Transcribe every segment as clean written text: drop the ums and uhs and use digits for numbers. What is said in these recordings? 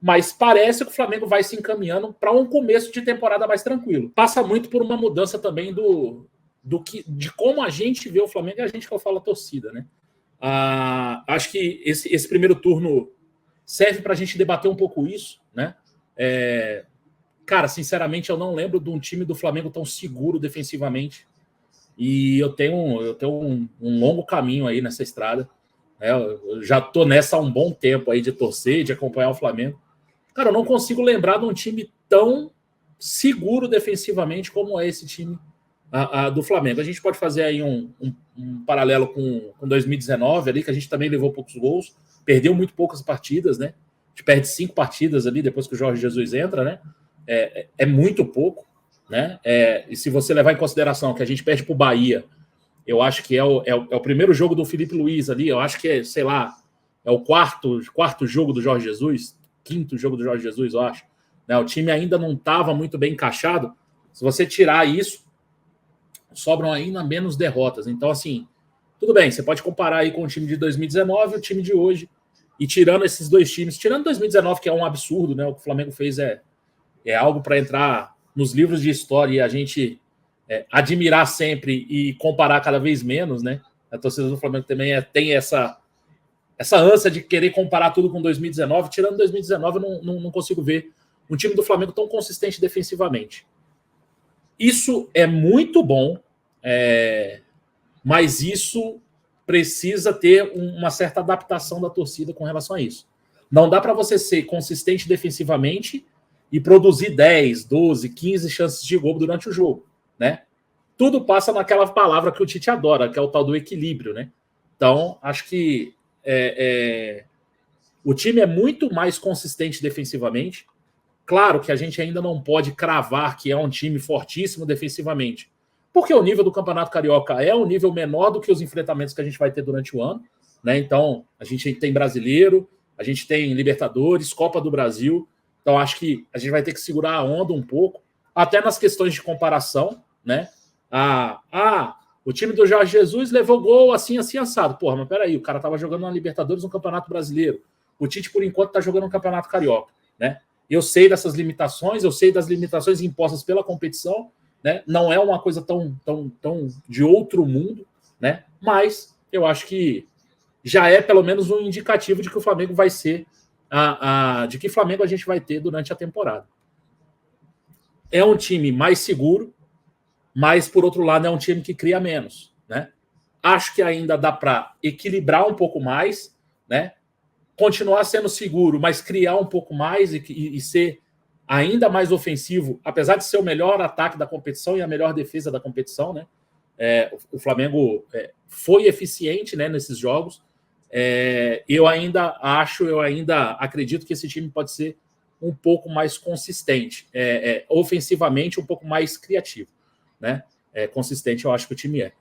Mas parece que o Flamengo vai se encaminhando para um começo de temporada mais tranquilo. Passa muito por uma mudança também de como a gente vê o Flamengo, e a gente que eu falo a torcida, né? Acho que esse primeiro turno serve para a gente debater um pouco isso, né? Cara, sinceramente, eu não lembro de um time do Flamengo tão seguro defensivamente. E eu tenho um longo caminho aí nessa estrada. Eu já tô nessa há um bom tempo aí de torcer, de acompanhar o Flamengo. Cara, eu não consigo lembrar de um time tão seguro defensivamente como é esse time do Flamengo. A gente pode fazer aí um paralelo com 2019 ali, que a gente também levou poucos gols, perdeu muito poucas partidas, né? A gente perde 5 partidas ali depois que o Jorge Jesus entra, né? É muito pouco, né? E se você levar em consideração que a gente perde para o Bahia, eu acho que é o primeiro jogo do Felipe Luiz ali, eu acho que é, sei lá, é o quarto jogo do Jorge Jesus, quinto jogo do Jorge Jesus, eu acho. Né? O time ainda não estava muito bem encaixado. Se você tirar isso, sobram ainda menos derrotas. Então, assim, tudo bem, você pode comparar aí com o time de 2019 e o time de hoje, e tirando esses dois times, tirando 2019, que é um absurdo, né? O que o Flamengo fez é algo para entrar nos livros de história e a gente admirar sempre e comparar cada vez menos, né? A torcida do Flamengo também tem essa ânsia de querer comparar tudo com 2019. Tirando 2019, eu não consigo ver um time do Flamengo tão consistente defensivamente. Isso é muito bom, mas isso precisa ter uma certa adaptação da torcida com relação a isso. Não dá para você ser consistente defensivamente e produzir 10, 12, 15 chances de gol durante o jogo, né? Tudo passa naquela palavra que o Tite adora, que é o tal do equilíbrio, né? Então, acho que o time é muito mais consistente defensivamente. Claro que a gente ainda não pode cravar que é um time fortíssimo defensivamente, porque o nível do Campeonato Carioca é um nível menor do que os enfrentamentos que a gente vai ter durante o ano, né? Então, a gente tem Brasileiro, a gente tem Libertadores, Copa do Brasil. Então, acho que a gente vai ter que segurar a onda um pouco, até nas questões de comparação, né? O time do Jorge Jesus levou gol assim, assim, assado. Porra, mas peraí, o cara tava jogando na Libertadores no Campeonato Brasileiro. O Tite, por enquanto, tá jogando no Campeonato Carioca, né? Eu sei dessas limitações, eu sei das limitações impostas pela competição, né? Não é uma coisa tão de outro mundo, né? Mas eu acho que já é pelo menos um indicativo de que o Flamengo vai ser de que Flamengo a gente vai ter durante a temporada. É um time mais seguro, mas, por outro lado, é um time que cria menos, né? Acho que ainda dá para equilibrar um pouco mais, né? Continuar sendo seguro, mas criar um pouco mais e ser ainda mais ofensivo, apesar de ser o melhor ataque da competição e a melhor defesa da competição, né? O Flamengo foi eficiente, né, nesses jogos. Eu ainda acredito que esse time pode ser um pouco mais consistente, ofensivamente um pouco mais criativo, né? Consistente, eu acho que o time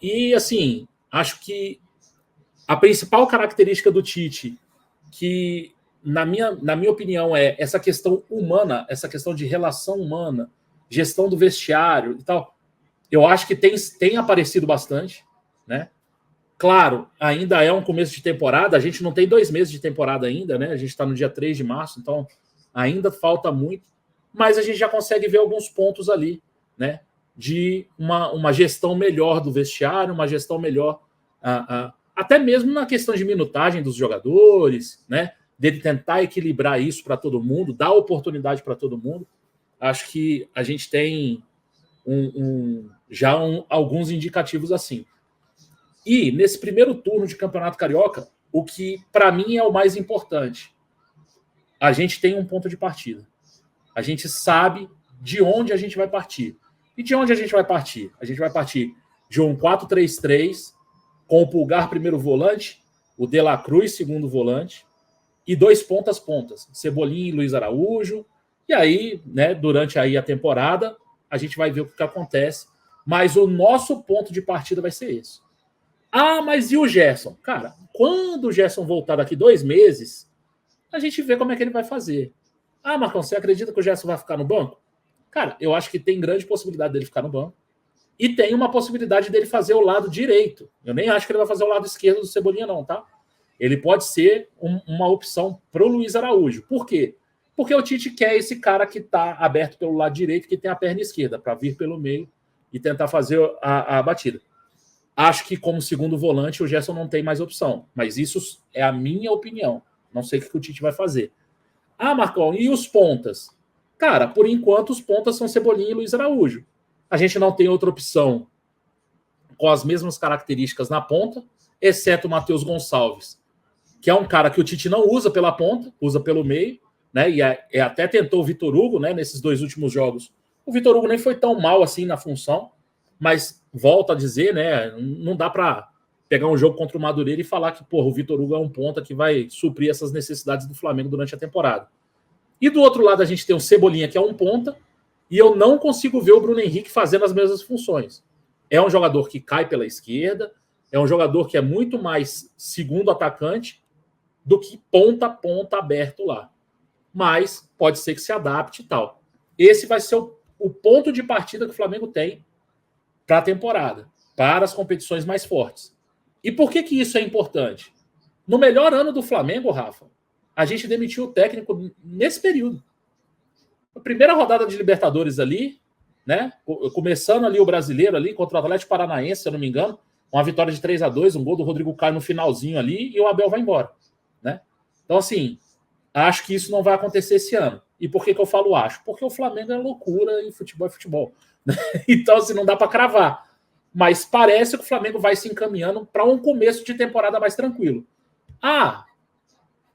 e assim, acho que a principal característica do Tite, que na minha opinião é essa questão humana, essa questão de relação humana, gestão do vestiário e tal, eu acho que tem aparecido bastante, né? Claro, ainda é um começo de temporada, a gente não tem 2 meses de temporada ainda, né? A gente está no dia 3 de março, então ainda falta muito, mas a gente já consegue ver alguns pontos ali, né? De uma gestão melhor do vestiário, uma gestão melhor, até mesmo na questão de minutagem dos jogadores, né? Dele tentar equilibrar isso para todo mundo, dar oportunidade para todo mundo. Acho que a gente tem alguns indicativos assim. E nesse primeiro turno de Campeonato Carioca, o que para mim é o mais importante, a gente tem um ponto de partida. A gente sabe de onde a gente vai partir. E de onde a gente vai partir? A gente vai partir de um 4-3-3 com o Pulgar primeiro volante, o De La Cruz segundo volante e 2 pontas, Cebolinha e Luiz Araújo. E aí, né, durante aí a temporada, a gente vai ver o que acontece. Mas o nosso ponto de partida vai ser esse. Mas e o Gerson? Cara, quando o Gerson voltar daqui 2 meses, a gente vê como é que ele vai fazer. Marcão, você acredita que o Gerson vai ficar no banco? Cara, eu acho que tem grande possibilidade dele ficar no banco. E tem uma possibilidade dele fazer o lado direito. Eu nem acho que ele vai fazer o lado esquerdo do Cebolinha, não, tá? ele pode ser uma opção para o Luiz Araújo. Por quê? Porque o Tite quer esse cara que está aberto pelo lado direito, que tem a perna esquerda, para vir pelo meio e tentar fazer a batida. Acho que como segundo volante o Gerson não tem mais opção, mas isso é a minha opinião. Não sei o que o Tite vai fazer. Ah, Marcão, e os pontas? Cara, por enquanto os pontas são Cebolinha e Luiz Araújo. A gente não tem outra opção com as mesmas características na ponta, exceto o Matheus Gonçalves, que é um cara que o Tite não usa pela ponta, usa pelo meio, né? E até tentou o Vitor Hugo, né? Nesses 2 últimos jogos. O Vitor Hugo nem foi tão mal assim na função, mas volto a dizer, né? Não dá para pegar um jogo contra o Madureira e falar que, porra, o Vitor Hugo é um ponta que vai suprir essas necessidades do Flamengo durante a temporada. E do outro lado a gente tem o Cebolinha, que é um ponta, e eu não consigo ver o Bruno Henrique fazendo as mesmas funções. É um jogador que cai pela esquerda, é um jogador que é muito mais segundo atacante do que ponta a ponta aberto lá. Mas pode ser que se adapte e tal. Esse vai ser o ponto de partida que o Flamengo tem para a temporada, para as competições mais fortes. E por que isso é importante? No melhor ano do Flamengo, Rafa, a gente demitiu o técnico nesse período. A primeira rodada de Libertadores ali, né? Começando ali o brasileiro ali contra o Atlético Paranaense, se eu não me engano, uma vitória de 3-2, um gol do Rodrigo Caio no finalzinho ali e o Abel vai embora, né? Então, assim, acho que isso não vai acontecer esse ano. E por que eu falo acho? Porque o Flamengo é loucura e futebol é futebol. Então, assim, não dá para cravar. Mas parece que o Flamengo vai se encaminhando para um começo de temporada mais tranquilo. Ah,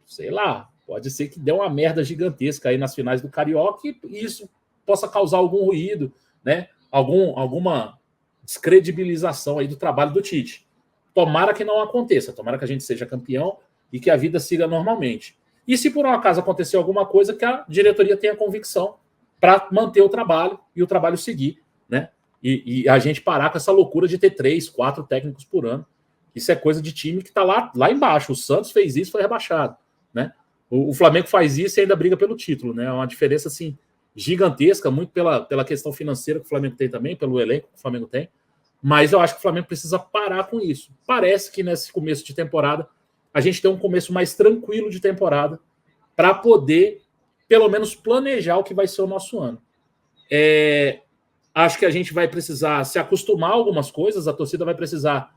sei lá, pode ser que dê uma merda gigantesca aí nas finais do Carioca e isso possa causar algum ruído, né? Alguma descredibilização aí do trabalho do Tite. Tomara que não aconteça, tomara que a gente seja campeão e que a vida siga normalmente. E se por um acaso acontecer alguma coisa, que a diretoria tenha convicção para manter o trabalho e o trabalho seguir, né? E a gente parar com essa loucura de ter 3, 4 técnicos por ano. Isso é coisa de time que está lá embaixo. O Santos fez isso, foi rebaixado, né? O Flamengo faz isso e ainda briga pelo título, né? É uma diferença assim gigantesca, muito pela questão financeira que o Flamengo tem também, pelo elenco que o Flamengo tem. Mas eu acho que o Flamengo precisa parar com isso. Parece que nesse começo de temporada a gente tem um começo mais tranquilo de temporada para poder, pelo menos, planejar o que vai ser o nosso ano. Acho que a gente vai precisar se acostumar a algumas coisas, a torcida vai precisar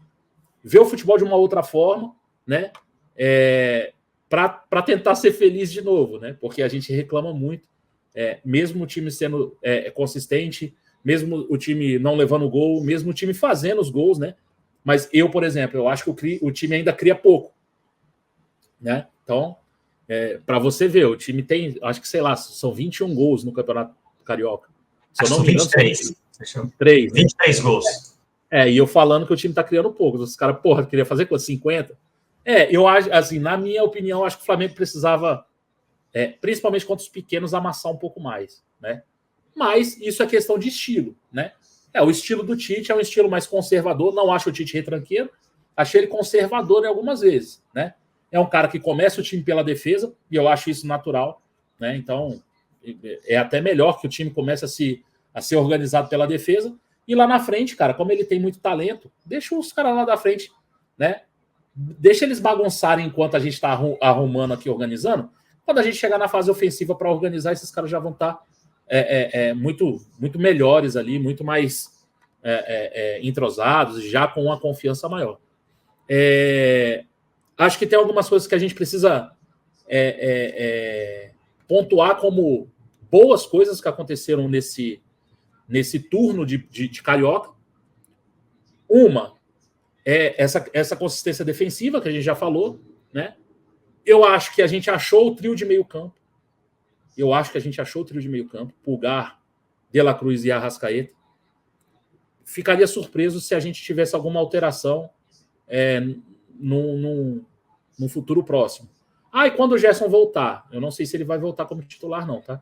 ver o futebol de uma outra forma, né? Para tentar ser feliz de novo, né? Porque a gente reclama muito, mesmo o time sendo consistente, mesmo o time não levando gol, mesmo o time fazendo os gols, né? Mas eu, por exemplo, eu acho que o time ainda cria pouco, né? Então, para você ver, o time tem, acho que, sei lá, são 21 gols no Campeonato Carioca. Se eu não me engano, 23. São 3, né? 23 gols. E eu falando que o time tá criando pouco. Os caras, porra, queria fazer com 50? Eu acho, assim, na minha opinião, acho que o Flamengo precisava, principalmente contra os pequenos, amassar um pouco mais, né? Mas isso é questão de estilo, né? O estilo do Tite é um estilo mais conservador. Não acho o Tite retranqueiro, achei ele conservador em algumas vezes, né? É um cara que começa o time pela defesa, e eu acho isso natural, né? Então, é até melhor que o time comece a ser organizado pela defesa. E lá na frente, cara, como ele tem muito talento, deixa os caras lá da frente, né? Deixa eles bagunçarem enquanto a gente está arrumando aqui, organizando. Quando a gente chegar na fase ofensiva para organizar, esses caras já vão estar muito, muito melhores ali, muito mais entrosados, já com uma confiança maior. Acho que tem algumas coisas que a gente precisa pontuar como boas coisas que aconteceram nesse turno de Carioca. Uma é essa consistência defensiva que a gente já falou, né? Eu acho que a gente achou o trio de meio campo. Pulgar, De La Cruz e Arrascaeta. Ficaria surpreso se a gente tivesse alguma alteração num futuro próximo. E quando o Gerson voltar? Eu não sei se ele vai voltar como titular, não, tá?